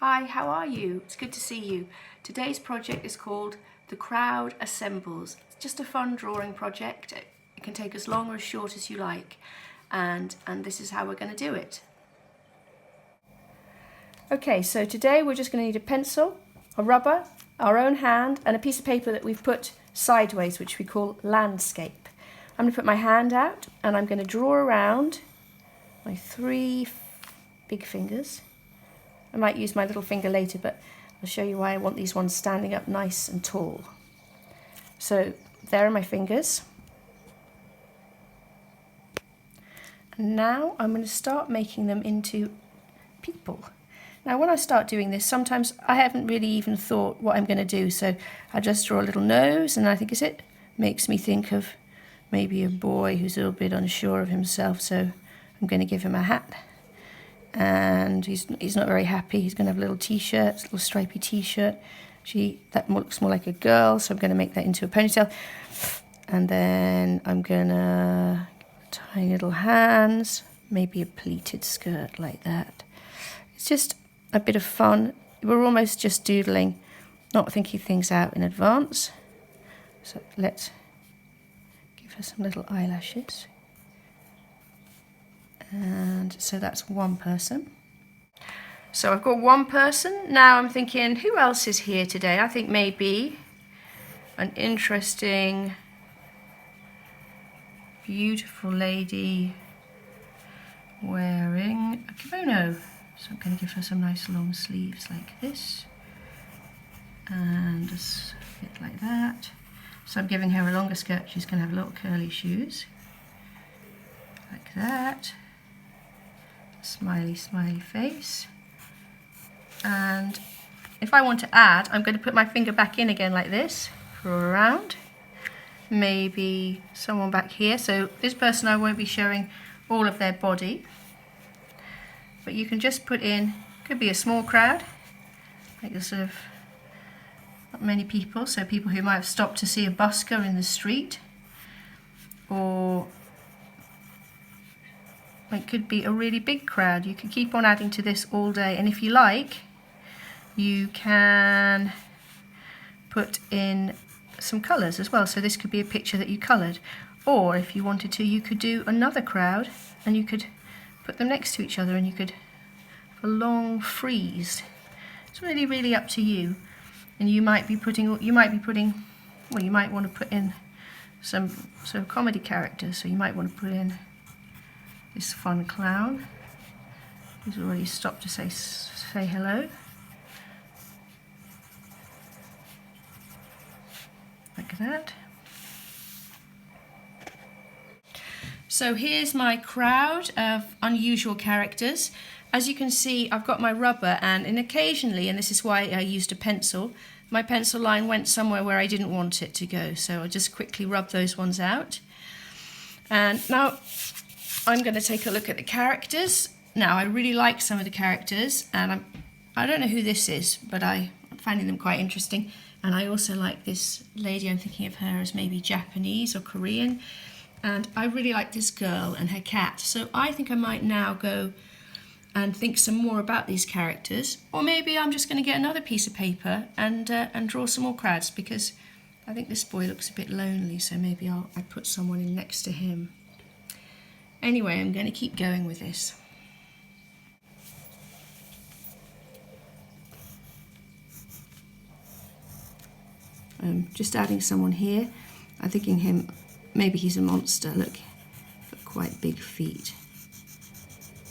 Hi, how are you? It's good to see you. Today's project is called The Crowd Assembles. It's just a fun drawing project. It can take as long or as short as you like. And this is how we're going to do it. Okay, so today we're just going to need a pencil, a rubber, our own hand, and a piece of paper that we've put sideways, which we call landscape. I'm going to put my hand out and I'm going to draw around my three big fingers. I might use my little finger later, but I'll show you why I want these ones standing up nice and tall. So there are my fingers. And now I'm going to start making them into people. Now when I start doing this, sometimes I haven't really even thought what I'm going to do, so I just draw a little nose and I think it makes me think of maybe a boy who's a little bit unsure of himself, so I'm going to give him a hat. And he's not very happy. He's going to have a little t-shirt, a little stripy t-shirt. That looks more like a girl, so I'm going to make that into a ponytail. And then I'm going to tiny little hands, maybe a pleated skirt like that. It's just a bit of fun. We're almost just doodling, not thinking things out in advance. So let's give her some little eyelashes. And so that's one person. So I've got one person. Now I'm thinking, who else is here today? I think maybe an interesting, beautiful lady wearing a kimono. So I'm going to give her some nice long sleeves like this. And just a bit like that. So I'm giving her a longer skirt. She's going to have little curly shoes. Like that. Smiley, smiley face. And if I want to add, I'm going to put my finger back in again like this, draw around. Maybe someone back here. So this person, I won't be showing all of their body, but you can just put in, could be a small crowd, like a sort of not many people, so people who might have stopped to see a busker in the street, or it could be a really big crowd. You can keep on adding to this all day, and if you like, you can put in some colours as well. So this could be a picture that you coloured, or if you wanted to, you could do another crowd and you could put them next to each other and you could have a long frieze. It's really up to you. And you might be putting, well, you might want to put in some sort of comedy characters. So you might want to put in this fun clown who's already stopped to say hello. Like that. So here's my crowd of unusual characters. As you can see, I've got my rubber, and occasionally, and this is why I used a pencil, my pencil line went somewhere where I didn't want it to go. So I'll just quickly rub those ones out. And now I'm going to take a look at the characters. Now, I really like some of the characters, and I don't know who this is, but I'm finding them quite interesting. And I also like this lady. I'm thinking of her as maybe Japanese or Korean. And I really like this girl and her cat. So I think I might now go and think some more about these characters. Or maybe I'm just going to get another piece of paper and draw some more crowds, because I think this boy looks a bit lonely. So maybe I put someone in next to him. Anyway, I'm going to keep going with this. Just adding someone here. I'm thinking him, maybe he's a monster. Look, got quite big feet.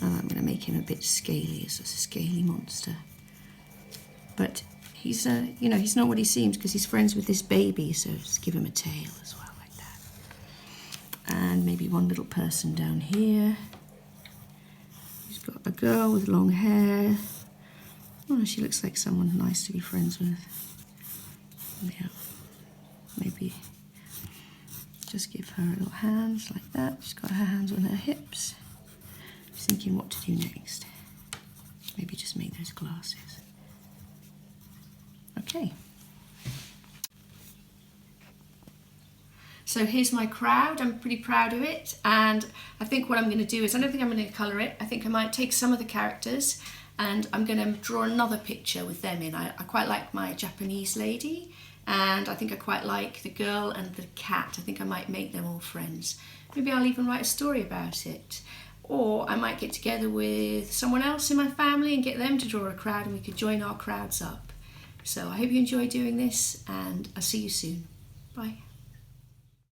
I'm going to make him a bit scaly, as a scaly monster. But he's, he's not what he seems, because he's friends with this baby. So just give him a tail as well, like that. And maybe one little person down here. He's got a girl with long hair. Oh, she looks like someone nice to be friends with. Yeah, maybe just give her little hands like that. She's got her hands on her hips. Just thinking what to do next. Maybe just make those glasses. Okay. So here's my crowd. I'm pretty proud of it, and I think what I'm going to do is, I don't think I'm going to colour it. I think I might take some of the characters and I'm going to draw another picture with them in. I quite like my Japanese lady, and I think I quite like the girl and the cat. I think I might make them all friends. Maybe I'll even write a story about it. Or I might get together with someone else in my family and get them to draw a crowd, and we could join our crowds up. So I hope you enjoy doing this, and I'll see you soon. Bye.